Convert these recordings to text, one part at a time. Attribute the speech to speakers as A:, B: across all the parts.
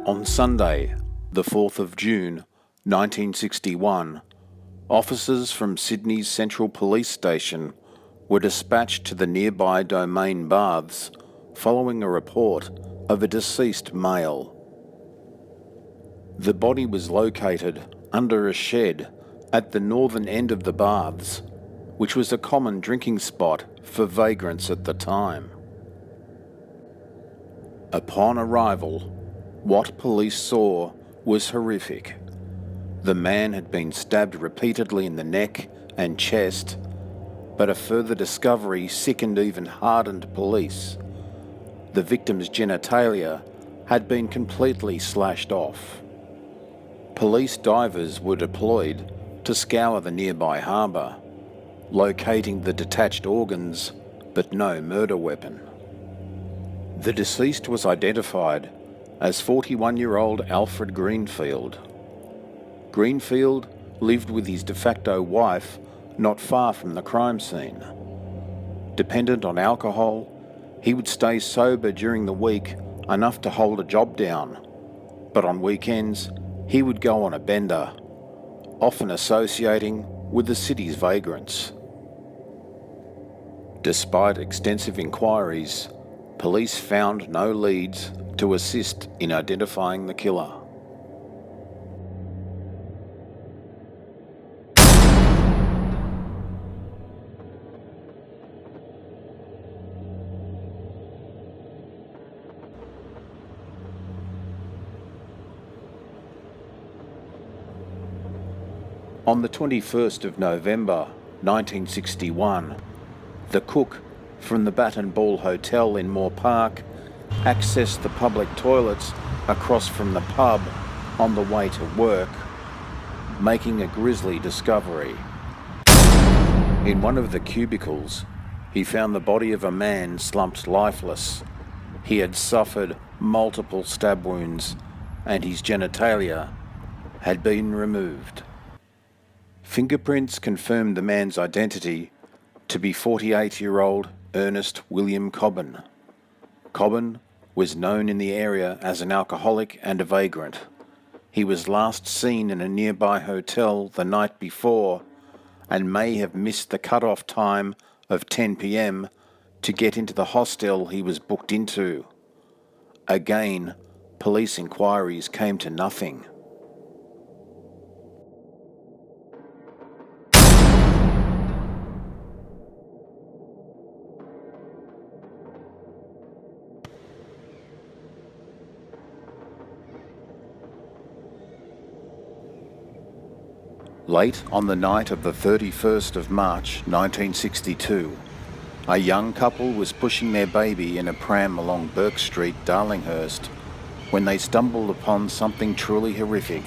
A: On Sunday, the 4th of June, 1961, officers from Sydney's Central Police Station were dispatched to the nearby Domain Baths following a report of a deceased male. The body was located under a shed at the northern end of the baths, which was a common drinking spot for vagrants at the time. Upon arrival, what police saw was horrific. The man had been stabbed repeatedly in the neck and chest, but a further discovery sickened even hardened police. The victim's genitalia had been completely slashed off. Police divers were deployed to scour the nearby harbour, locating the detached organs, but no murder weapon. The deceased was identified as 41-year-old Alfred Greenfield. Greenfield lived with his de facto wife not far from the crime scene. Dependent on alcohol, he would stay sober during the week enough to hold a job down, but on weekends he would go on a bender, often associating with the city's vagrants. Despite extensive inquiries, police found no leads to assist in identifying the killer. On the 21st of November 1961, the cook from the Bat and Ball Hotel in Moore Park accessed the public toilets across from the pub on the way to work, making a grisly discovery. In one of the cubicles, he found the body of a man slumped lifeless. He had suffered multiple stab wounds, and his genitalia had been removed. Fingerprints confirmed the man's identity to be 48-year-old Ernest William Cobbin. Cobbin was known in the area as an alcoholic and a vagrant. He was last seen in a nearby hotel the night before and may have missed the cut-off time of 10 p.m. to get into the hostel he was booked into. Again, police inquiries came to nothing. Late on the night of the 31st of March 1962, a young couple was pushing their baby in a pram along Burke Street, Darlinghurst, when they stumbled upon something truly horrific.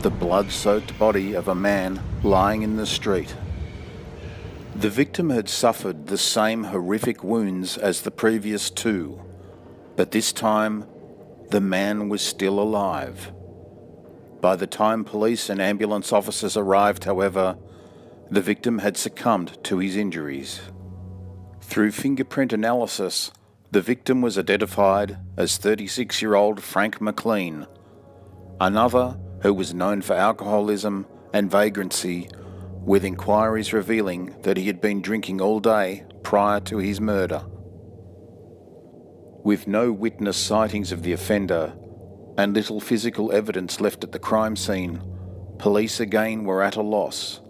A: The blood-soaked body of a man lying in the street. The victim had suffered the same horrific wounds as the previous two, but this time the man was still alive. By the time police and ambulance officers arrived, however, the victim had succumbed to his injuries. Through fingerprint analysis, the victim was identified as 36-year-old Frank McLean, another who was known for alcoholism and vagrancy, with inquiries revealing that he had been drinking all day prior to his murder. With no witness sightings of the offender and little physical evidence left at the crime scene, police again were at a loss.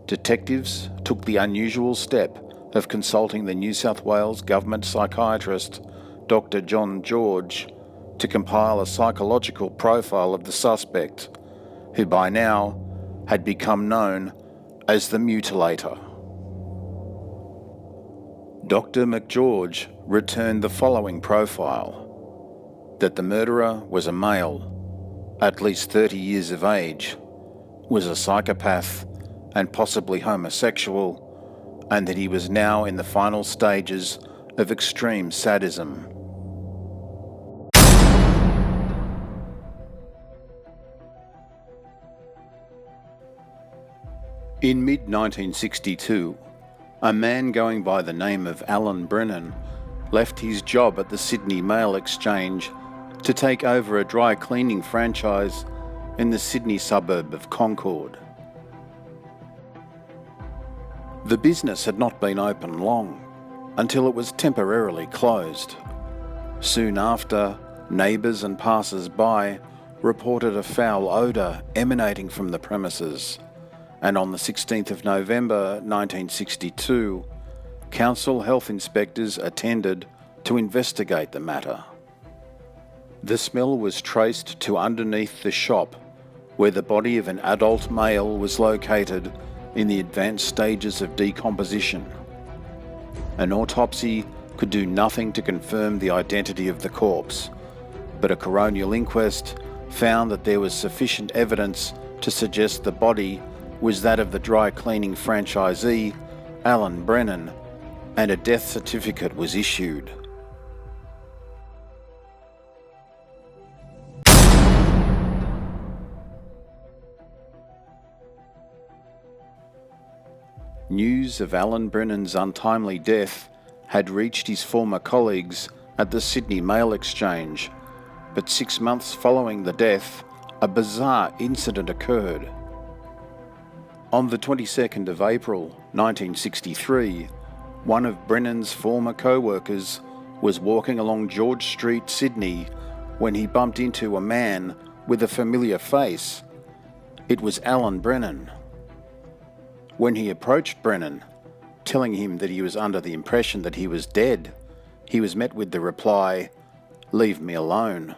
A: Detectives took the unusual step of consulting the New South Wales government psychiatrist, Dr. John George, to compile a psychological profile of the suspect, who by now had become known as the Mutilator. Dr. McGeorge returned the following profile: that the murderer was a male, at least 30 years of age, was a psychopath and possibly homosexual, and that he was now in the final stages of extreme sadism. In mid-1962, a man going by the name of Allan Brennan left his job at the Sydney Mail Exchange to take over a dry cleaning franchise in the Sydney suburb of Concord. The business had not been open long until it was temporarily closed. Soon after, neighbours and passers-by reported a foul odour emanating from the premises, and on the 16th of November 1962, council health inspectors attended to investigate the matter. The smell was traced to underneath the shop where the body of an adult male was located in the advanced stages of decomposition. An autopsy could do nothing to confirm the identity of the corpse, but a coronial inquest found that there was sufficient evidence to suggest the body was that of the dry cleaning franchisee, Allan Brennan, and a death certificate was issued. News of Allan Brennan's untimely death had reached his former colleagues at the Sydney Mail Exchange, but 6 months following the death, a bizarre incident occurred. On the 22nd of April 1963, one of Brennan's former co-workers was walking along George Street, Sydney, when he bumped into a man with a familiar face. It was Allan Brennan. When he approached Brennan, telling him that he was under the impression that he was dead, he was met with the reply, "Leave me alone."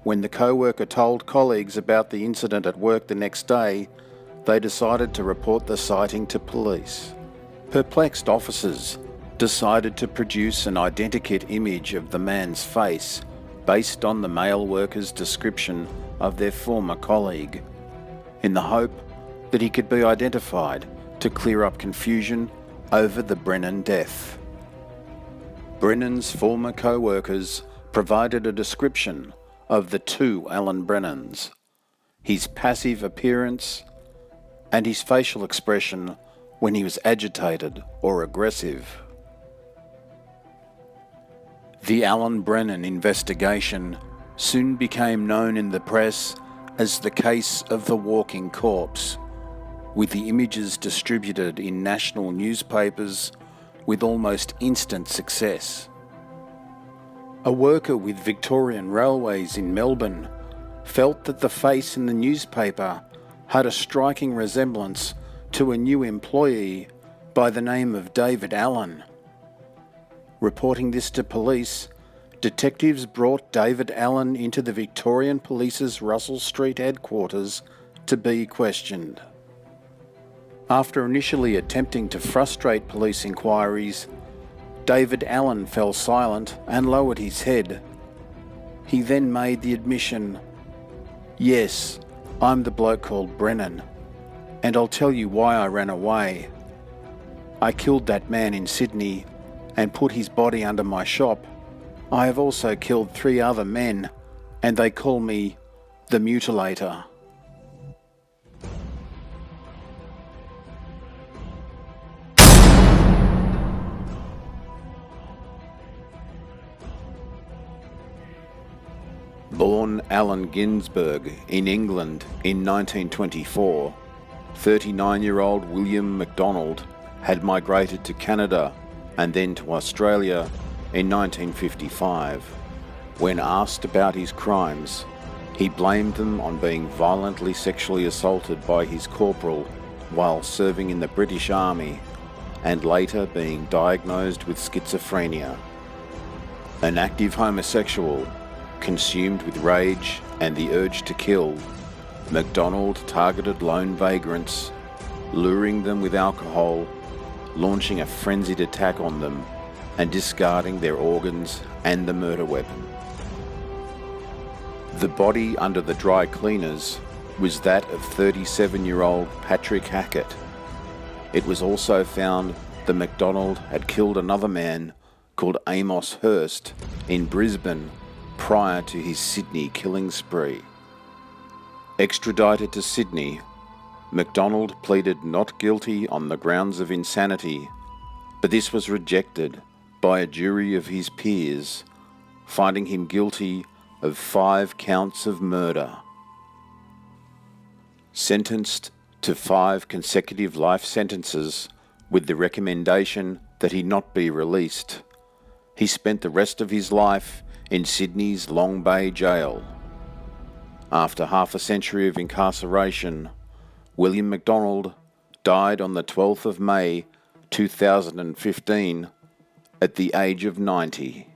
A: When the co-worker told colleagues about the incident at work the next day, they decided to report the sighting to police. Perplexed officers decided to produce an identikit image of the man's face based on the mail worker's description of their former colleague, in the hope that he could be identified to clear up confusion over the Brennan death. Brennan's former co-workers provided a description of the two Allan Brennans, his passive appearance and his facial expression when he was agitated or aggressive. The Allan Brennan investigation soon became known in the press as the case of the walking corpse, with the images distributed in national newspapers with almost instant success. A worker with Victorian Railways in Melbourne felt that the face in the newspaper had a striking resemblance to a new employee by the name of David Allan. Reporting this to police, detectives brought David Allan into the Victorian Police's Russell Street headquarters to be questioned. After initially attempting to frustrate police inquiries, David Allan fell silent and lowered his head. He then made the admission, "Yes, I'm the bloke called Brennan, and I'll tell you why I ran away. I killed that man in Sydney and put his body under my shop. I have also killed 3 other men, and they call me the Mutilator." Born Allen Ginsberg in England in 1924, 39-year-old William MacDonald had migrated to Canada and then to Australia in 1955. When asked about his crimes, he blamed them on being violently sexually assaulted by his corporal while serving in the British Army and later being diagnosed with schizophrenia. An active homosexual, consumed with rage and the urge to kill, MacDonald targeted lone vagrants, luring them with alcohol, launching a frenzied attack on them, and discarding their organs and the murder weapon. The body under the dry cleaners was that of 37-year-old Patrick Hackett. It was also found that MacDonald had killed another man called Amos Hurst in Brisbane prior to his Sydney killing spree. Extradited to Sydney, MacDonald pleaded not guilty on the grounds of insanity, but this was rejected by a jury of his peers, finding him guilty of 5 counts of murder. Sentenced to 5 consecutive life sentences with the recommendation that he not be released, he spent the rest of his life in Sydney's Long Bay Jail. After half a century of incarceration, William MacDonald died on the 12th of May 2015 at the age of 90.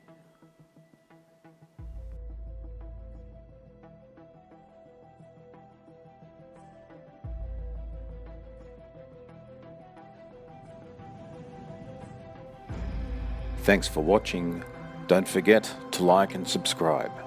A: Thanks for watching. Don't forget to like and subscribe.